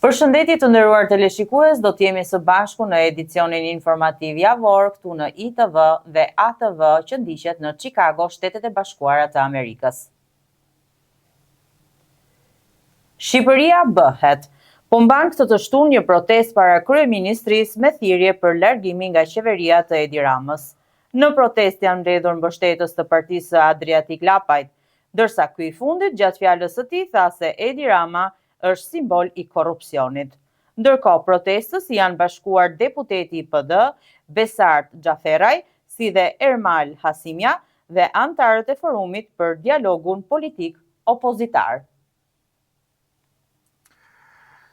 Përshëndetje të nderuar teleshikues, do të jemi së bashku në edicionin informativ javor këtu në ITV dhe ATV që ndiqet në Chicago, Shtetet e Bashkuara të Amerikës. Shqipëria bëhet. Po mban këtë të shtunë një protestë para kryeministrisë me thirrje për largimin nga qeveria të Edi Ramës. Në protestë janë mbledhur mbështetës të Partisë Adriatik Lapajt, ndërsa ky i fundit gjatë fjalës së tij tha se Edi Rama është simbol i korrupsionit. Ndërkohë protestës janë bashkuar deputeti i PD, Besart Xhaferaj, si dhe Ermal Hasimja dhe anëtarët e forumit për dialogun politik opozitar.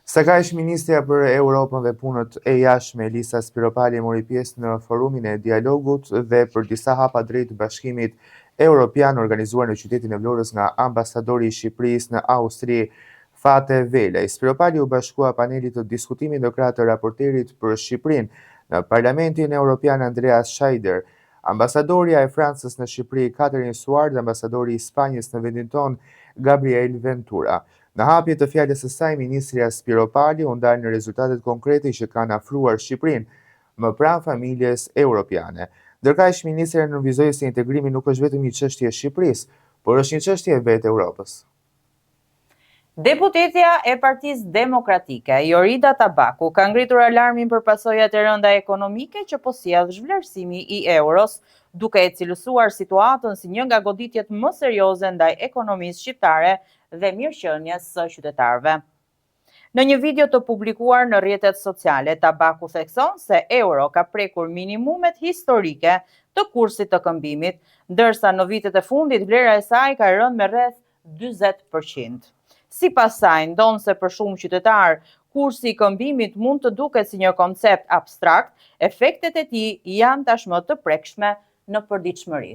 Së kaq, Ministrja për Europën dhe Punët e Jashtme Elisa Spiropali mori pjesë në forumin e dialogut dhe për disa hapa drejt Bashkimit Evropian organizuar në qytetin e Vlorës nga ambasadori i Shqipërisë në Austri, Fate Velaj. Spiropali u bashkua panelit të diskutimit në krah të raporterit për Shqipërinë në Parlamentin Evropian Andreas Scheider, ambasadorja e Francës në Shqipëri Catherine Suard dhe ambasadori i Spanjës në vendin tonë Gabriel Ventura. Në hapje të fjalës së saj, ministrja Spiropali u ndal në rezultatet konkrete që kanë afruar Shqipërinë më pranë familjes europiane. Ndërkaq, ministrja nënvizoi se integrimi nuk është vetëm një çështje e Shqipërisë, por është një çështje vetë e Europës. Deputetja e Partisë Demokratike, Jorida Tabaku, ka ngritur alarmin për pasojat e rënda ekonomike që po sjell zhvlerësimi i euros, duke e cilësuar situatën si një nga goditjet më serioze ndaj ekonomisë shqiptare dhe mirëqenies së qytetarëve. Në një video të publikuar në rrjetet sociale, Tabaku thekson se euro ka prekur minimumet historike të kursit të këmbimit, ndërsa në vitet e fundit vlera e saj ka rënë me rreth 40%. Sipas saj, ndonse për shumë qytetarë kursi i këmbimit mund të duket si një koncept abstrakt, efektet e tij janë tashmë të prekshme në përditshmëri.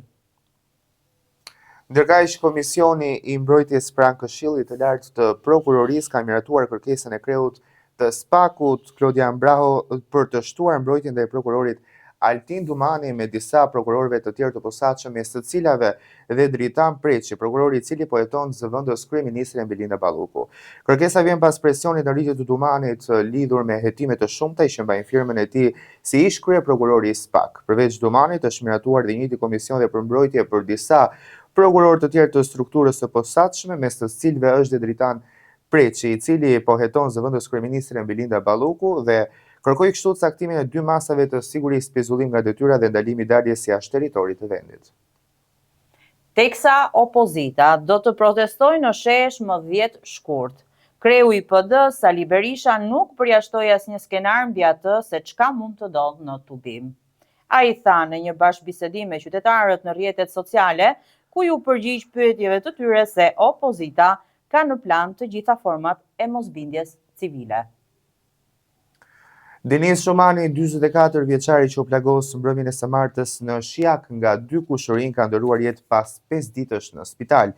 Ndërkaq, Komisioni i Mbrojtjes pranë Këshillit të Lartë të Prokurorisë ka miratuar kërkesën e kreut të SPAK-ut Klodian Braho për të shtuar mbrojtjen ndaj prokurorit Altin Dumani me disa prokurorëve të tjerë të posaçëm, mes të cilave dhe Dritan Preçi, prokurori i cili po jeton zëvendës kryeministre Belinda Balluku. Kërkesa vjen pas presionit në ritje të Dumanit lidhur me hetime të shumta që mbajnë firmën e tij si ish kryeprokurori i SPAK. Përveç Dumanit është miratuar dhe njëjti komision dhe për mbrojtje për disa prokurorë të tjerë të strukturës së posaçme, mes të cilëve është dhe Dritan Preçi, i cili po heton zëvendës kryeministre Belinda Balluku dhe kërkoi kështu caktimin e 2 masave të sigurisë pezullim nga detyra dhe ndalimi daljes jashtë territorit të vendit. Teksa opozita do të protestojë në shesh më 10 shkurt. Kreu i PD Sali Berisha nuk përjashtoi asnjë skenar mbi atë se çka mund të ndodhë në tubim. Ai tha në një bashkëbisedim me qytetarët në rrjetet sociale, ku ju përgjigj pyetjeve të tyre se opozita ka në plan të gjitha format e mosbindjes civile. Denis Shumani, 44 vjeçari që u plagos mbrëmjen e së martës në Shijak nga 2 kushërinj, ka ndëruar jetë pas 5 ditësh në spital.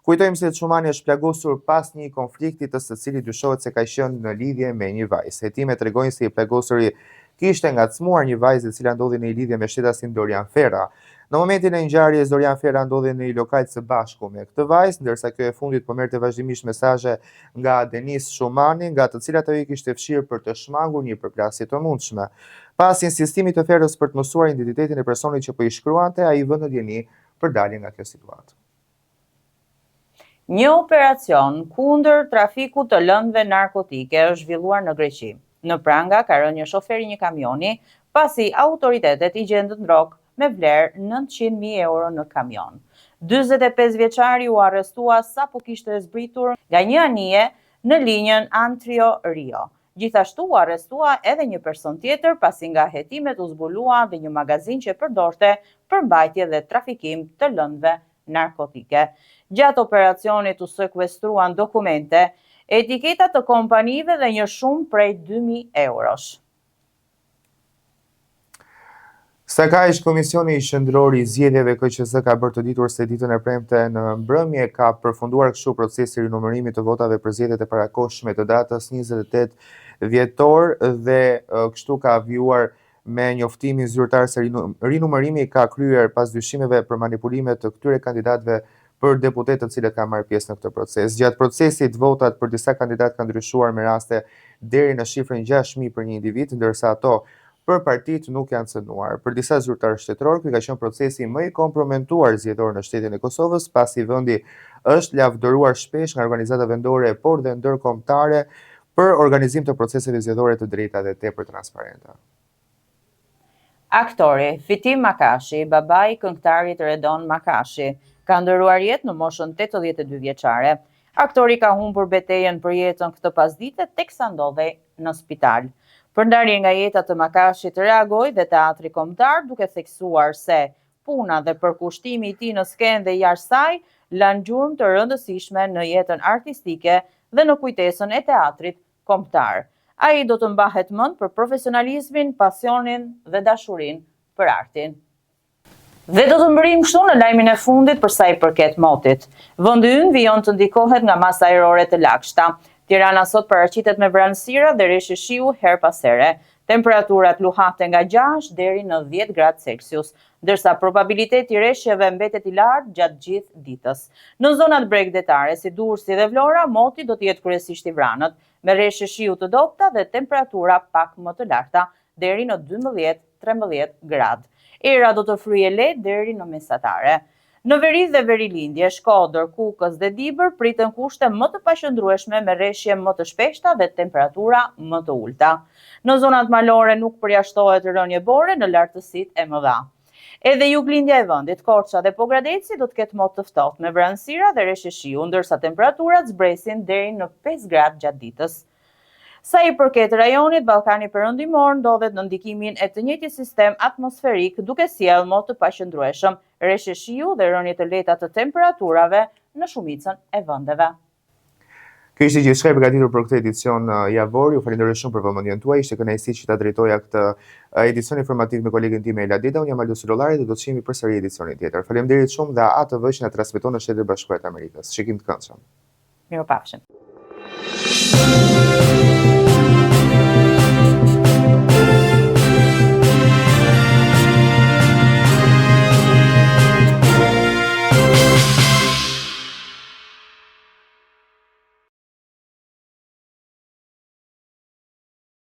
Kujtojmë se Shumani është plagosur pas një konflikti të së cilit dyshohet se ka qenë në lidhje me një vajzë. Hetimet tregojnë se i plagosuri kishte ngacmuar një vajzë e cila ndodhi në lidhje me shtetasin Dorian Ferra. Në momentin e ngjarjes, Dorian Ferra ndodhi në një lokal së bashku me këtë vajzë, ndërsa kjo e fundit po merrte vazhdimisht mesazhe nga Denis Shumani, nga të cilat ajo kishte fshirë për të shmangur një përplasje të mundshme. Pas insistimit të Ferrës për të mësuar identitetin e personit që po i shkruante, ai vënë në dieni për dalje nga kjo situatë. Një operacion kundër trafikut të lëndëve narkotike është zhvilluar në Greqi. Në pranga ka rënë një shofer i një kamioni, pasi autoritetet i gjendën drogë me vlerë 900.000 euro në kamion. 45 vjeçari u arrestua sapo kishte zbritur nga një anije në linjën Antrio-Rio. Gjithashtu u arrestua edhe një person tjetër pasi nga hetimet u zbulua dhe një magazin që përdorte për mbajtje dhe trafikim të lëndëve narkotike. Gjatë operacionit u sekuestruan dokumente, etiketa të kompanive dhe një shumë prej 2.000 eurosh. Sa kaq, Komisioni Qendror i Zgjedhjeve KQZ ka bërë të ditur se ditën e premte në mbrëmje ka përfunduar kështu procesi rinumërimit të votave për zgjedhjet e parakohshme të datës 28 dhjetor dhe kështu ka vjuar me njoftimin zyrtar se rinumërimi ka kryer pas dyshimeve për manipulime të këtyre kandidatëve për deputetët cilët kanë marrë pjesë në këtë proces. Gjatë procesit, votat për disa kandidat kanë ndryshuar me raste deri në shifrën 6.000 për një individ, ndërsa ato për partitë nuk janë cënuar. Për disa zyrtarë shtetëror, ky ka qenë procesi më i komprometuar zgjedhor në shtetin e Kosovës, pasi vendi është lavdëruar shpesh nga organizata vendore, por dhe ndërkombëtare për organizim të proceseve zgjedhore të drejta dhe tepër transparente. Aktori Fitim Makashi, babai i këngëtarit Redon Makashi, ka ndëruar jetë në moshën 82 vjeçare. Aktori ka humbur betejën për jetën këtë pasdite teksa ndodhej në spital. Për ndarje nga jeta të Makashit reagoi dhe teatri kombëtar, duke theksuar se puna dhe përkushtimi i tij në skenë dhe jashtë saj lanë gjurmë të rëndësishme në jetën artistike dhe në kujtesën e teatrit kombëtar. Ai do të mbahet mend për profesionalizmin, pasionin dhe dashurinë për artin. Dhe do të mbërrim kështu në lajmin e fundit për sa i përket motit. Vendi ynë vijon të ndikohet nga masa ajrore të lagshta. Tirana sot paraqitet me vranësira dhe reshë shiu her pas here. Temperaturat luhate nga 6 deri në 10 gradë Celsius, ndërsa probabiliteti i reshjeve mbetet i lartë gjatë gjithë ditës. Në zonat bregdetare si Durrësi dhe Vlora, moti do të jetë kryesisht i vranët, me reshje shiu të dobta dhe temperatura pak më të larta, deri në 12-13 gradë. Era do të fryjë lehtë deri në mesatare. Në veri dhe verilindje, Shkodër, Kukës dhe Dibër pritën kushte më të paqëndrueshme me reshje më të shpeshta dhe temperatura më të ulta. Në zonat malore nuk përjashtohet rënje bore në lartësitë e mëdha. Edhe juglindja e vendit, Korça dhe Pogradeci do të ketë mot të ftohtë me vranësira dhe reshje shiu, ndërsa temperaturat zbresin deri në 5 gradë gjatë ditës. Sa i përket rajonit, Ballkani Perëndimor ndodhet në ndikimin e të njëjtit sistem atmosferik, duke sjellë mot të paqëndrueshëm, reshje shiu dhe rënje të lehta të temperaturave në shumicën e vendeve. Kjo ishte gjithçka e përgatitur për këtë edicion javor. Ju falenderoj shumë për vëmendjen tuaj. Ishte kënaqësi që ta drejtoja këtë edicion informativ me kolegen time Ela Deda. Unë jam Aldus Lollari dhe do të shihemi përsëri edicionin tjetër. Faleminderit shumë dhe ATV që na transmeton në Shtetet e Bashkuara të Amerikës. Shikim të këndshëm. Mirupafshim.